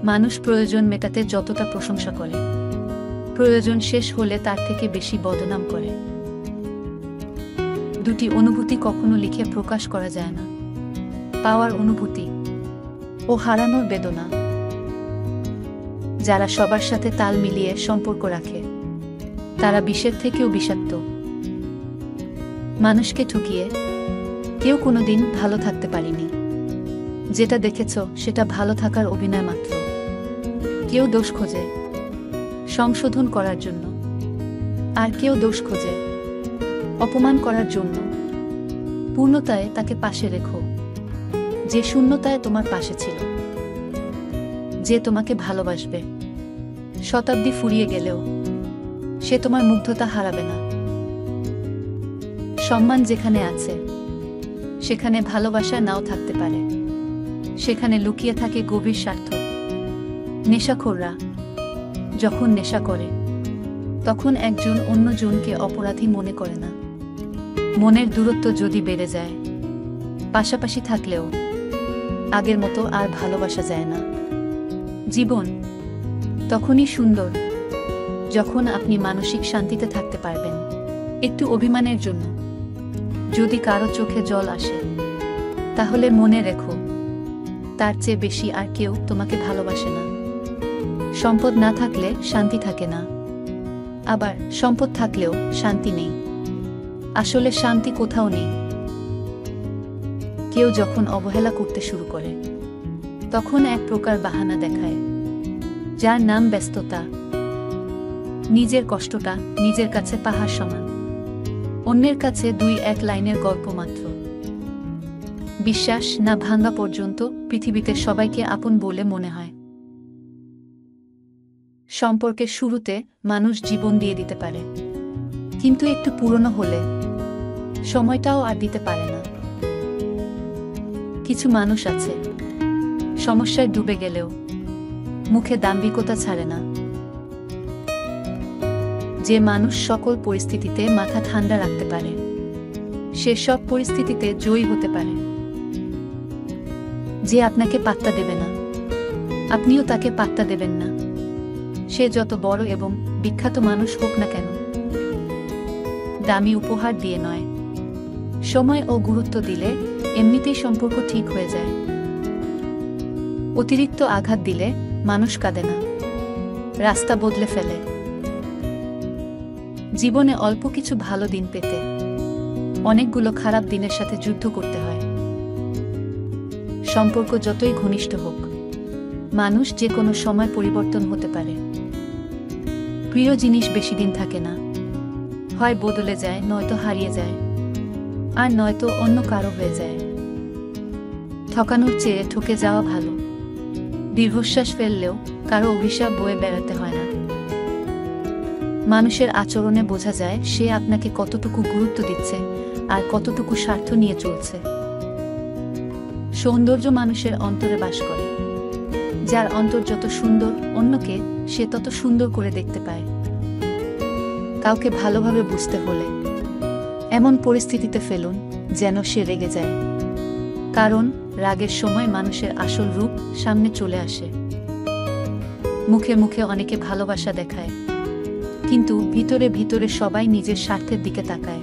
মানুষ প্রয়োজন মেটাতে যতটা প্রশংসা করে, প্রয়োজন শেষ হলে তার থেকে বেশি বদনাম করে। দুটি অনুভূতি কখনো লিখে প্রকাশ করা যায় না, পাওয়ার অনুভূতি ও হারানোর বেদনা। যারা সবার সাথে তাল মিলিয়ে সম্পর্ক রাখে তারা বিষের থেকেও বিষাক্ত। মানুষকে ঠকিয়ে কেউ কোনোদিন ভালো থাকতে পারেনি। যেটা দেখেছ সেটা ভালো থাকার অভিনয় মাত্র। কেউ দোষ খোঁজে সংশোধন করার জন্য, আর কেউ দোষ খোঁজে অপমান করার জন্য। পূর্ণতায় তাকে পাশে রেখো যে শূন্যতায় তোমার পাশে ছিল, যে তোমাকে ভালোবাসবে শতাব্দী ফুরিয়ে গেলেও সে তোমার মুগ্ধতা হারাবে না। সম্মান যেখানে আছে সেখানে ভালোবাসা নাও থাকতে পারে, সেখানে লুকিয়ে থাকে গভীর স্বার্থ। নেশাখোররা যখন নেশা করে তখন একজন অন্যজনকে অপরাধী মনে করে না। মনের দূরত্ব যদি বেড়ে যায়, পাশাপাশি থাকলেও আগের মতো আর ভালোবাসা যায় না। জীবন তখনই সুন্দর যখন আপনি মানসিক শান্তিতে থাকতে পারবেন। একটু অভিমানের জন্য যদি কারো চোখে জল আসে, তাহলে মনে রেখো তার চেয়ে বেশি আর কেউ তোমাকে ভালোবাসে না। সম্পদ না থাকলে শান্তি থাকে না, আবার সম্পদ থাকলেও শান্তি নেই। আসলে শান্তি কোথাও নেই। কেউ যখন অবহেলা করতে শুরু করে তখন এক প্রকার বাহানা দেখায়, যার নাম ব্যস্ততা। নিজের কষ্টটা নিজের কাছে পাহাড় সমান, অন্যের কাছে দুই এক লাইনের গল্প মাত্র। বিশ্বাস না ভাঙা পর্যন্ত পৃথিবীতে সবাইকে আপন বলে মনে হয়। সম্পর্কের শুরুতে মানুষ জীবন দিয়ে দিতে পারে, কিন্তু একটু পুরনো হলে সময়টাও আর দিতে পারে না। কিছু মানুষ আছে সমস্যায় ডুবে গেলেও মুখে দাম্ভিকতা ছাড়ে না। যে মানুষ সকল পরিস্থিতিতে মাথা ঠান্ডা রাখতে পারে সে সব পরিস্থিতিতে জয়ী হতে পারে। যে আপনাকে পাত্তা দেবে না, আপনিও তাকে পাত্তা দেবেন না, সে যত বড় এবং বিখ্যাত মানুষ হোক না কেন। দামি উপহার দিয়ে নয়, সময় ও গুরুত্ব দিলে এমনিতেই সম্পর্ক ঠিক হয়ে যায়। অতিরিক্ত আঘাত দিলে মানুষ কাঁদে না, রাস্তা বদলে ফেলে। জীবনে অল্প কিছু ভালো দিন পেতে অনেকগুলো খারাপ দিনের সাথে যুদ্ধ করতে হয়। সম্পর্ক যতই ঘনিষ্ঠ হোক, মানুষ যে কোনো সময় পরিবর্তন হতে পারে। প্রিয় জিনিস বেশি দিন থাকে না, হয় বদলে যায়, নয়তো হারিয়ে যায়, আর নয়তো অন্য কারো হয়ে যায়। ঠকানোর চেয়ে ঠকে যাওয়া ভালো। দীর্ঘশ্বাস ফেললেও কারো অভিশাপ বয়ে বেড়াতে হয় না। মানুষের আচরণে বোঝা যায় সে আপনাকে কতটুকু গুরুত্ব দিচ্ছে আর কতটুকু স্বার্থ নিয়ে চলছে। সৌন্দর্য মানুষের অন্তরে বাস করে। যার অন্তর যত সুন্দর, অন্যকে সে তত সুন্দর করে দেখতে পায়। কাউকে ভালোভাবে বুঝতে হলে এমন পরিস্থিতিতে ফেলুন যেন সে রেগে যায়, কারণ রাগের সময় মানুষের আসল রূপ সামনে চলে আসে। মুখে মুখে অনেকে ভালোবাসা দেখায়, কিন্তু ভিতরে ভিতরে সবাই নিজের স্বার্থের দিকে তাকায়।